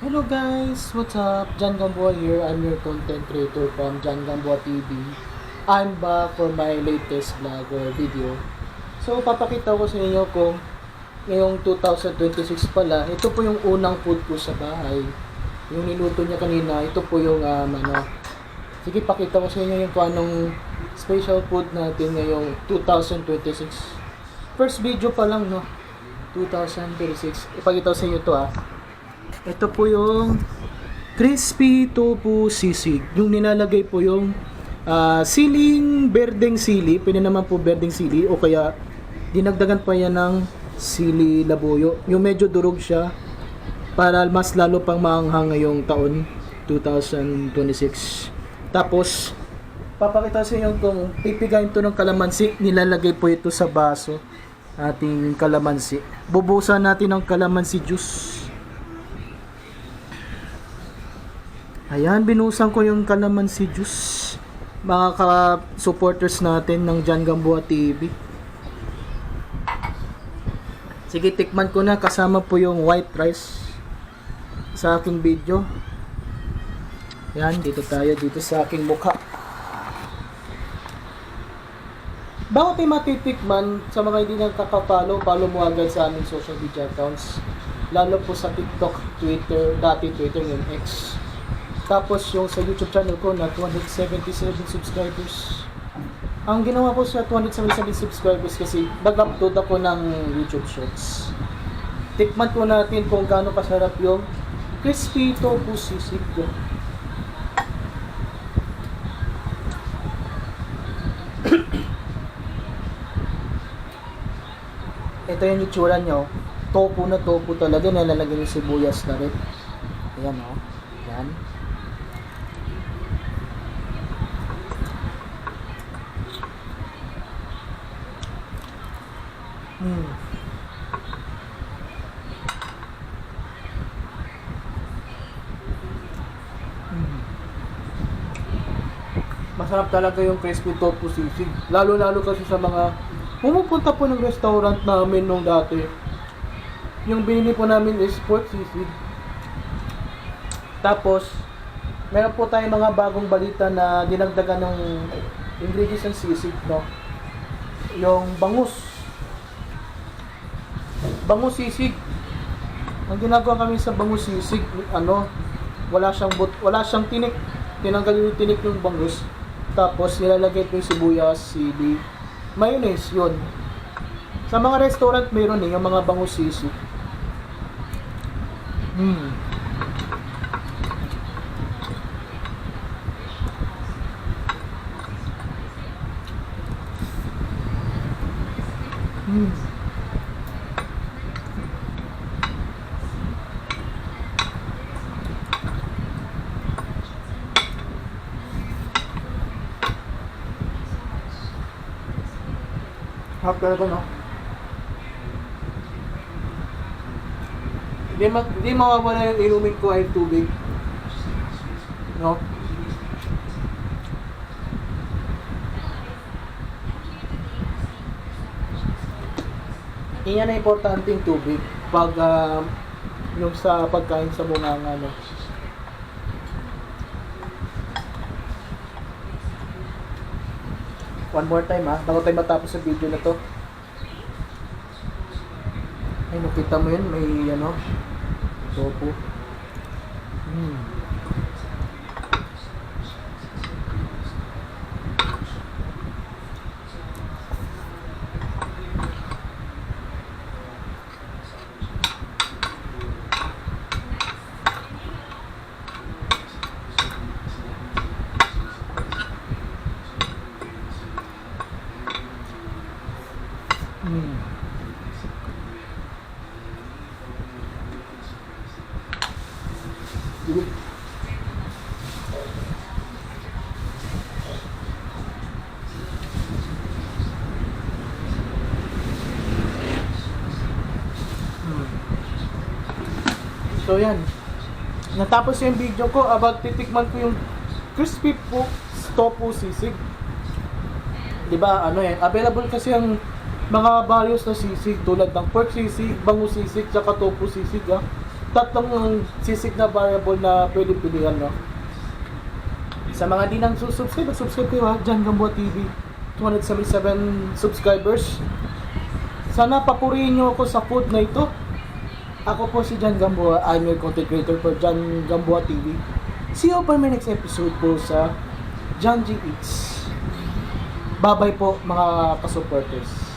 Hello guys, what's up? John Gamboa here. I'm your content creator from John Gamboa TV. I'm back for my latest vlog or video. So, papakita ko sa inyo kung ngayong 2026 pala, ito po yung unang food ko sa bahay. Yung niluto niya kanina, ito po yung sige, pakita ko sa inyo yung kung anong special food natin ngayong 2026. First video pa lang, no? 2026. Ipakita ko sa inyo to Ito po yung crispy tofu sisig. Yung nilalagay po yung siling berdeng sili. Pwede naman po berdeng sili o kaya dinagdagan pa yan ng sili labuyo. Yung medyo durog siya para mas lalo pang maanghang ngayong taon 2026. Tapos papakita sa inyo kung pipigayin to ng kalamansi. Nilalagay po ito sa baso. Ating kalamansi. Bubusan natin ng kalamansi juice. Ayan, binusan ko yung kalamansi juice. Mga ka-supporters natin ng John Gamboa TV. Sige, tikman ko na. Kasama po yung white rice sa aking video. Ayan, dito tayo. Dito sa aking mukha. Bago tayo matitikman, sa mga hindi nakakapalo, follow mo agad sa aming social media accounts. Lalo po sa TikTok, Twitter, dati Twitter, yung X. Tapos yung sa YouTube channel ko na 277 subscribers. Ang ginawa ko sa 277 subscribers kasi nag-upload ako ng YouTube shorts. Tikman ko natin kung gaano kasarap yung crispy tofu sisig ko. Ito yung itsura nyo. Tofu na tofu talaga. Nalalagyan yung sibuyas na rin. Ayan o. Ayan. Masarap talaga yung crispy tofu sisig. Lalo-lalo kasi sa mga pumupunta po ng restaurant namin nung dati. Yung binili po namin is pork sisig. Tapos, meron po tayong mga bagong balita na dinagdagan ng ingredients ng sisig, no? Yung bangus. Bangus sisig. Ang ginagawa kami sa bangus sisig, wala siyang tinik. Tinanggal yung tinik yung bangus. Tapos nilalagay po yung sibuyas, sili, mayonnaise, yun. Sa mga restaurant meron yung mga bangus sisig. Mm. Harap talaga, no? Hindi mawawala yung inumin ko ay tubig. No? Iyan na importante yung tubig pag yung sa pagkain sa bunganga, no? One more time bago tayo matapos sa video na to. Ay, nakita mo yun, may tofu. So yan. Natapos yung video ko about titikman ko yung crispy tofu sisig. 'Di ba? Available kasi ang mga various na sisig tulad ng pork sisig, bangus sisig, tsaka tofu sisig tatlong sisig na variable na pwede pilihan, no? Sa mga di nang subscribe, subscribe kayo ha, John Gamboa TV. 277 subscribers. Sana papurihin nyo ako sa food na ito. Ako po si John Gamboa. I'm your content creator for John Gamboa TV. See you for my next episode po sa John G Eats. Bye-bye po mga ka-supporters.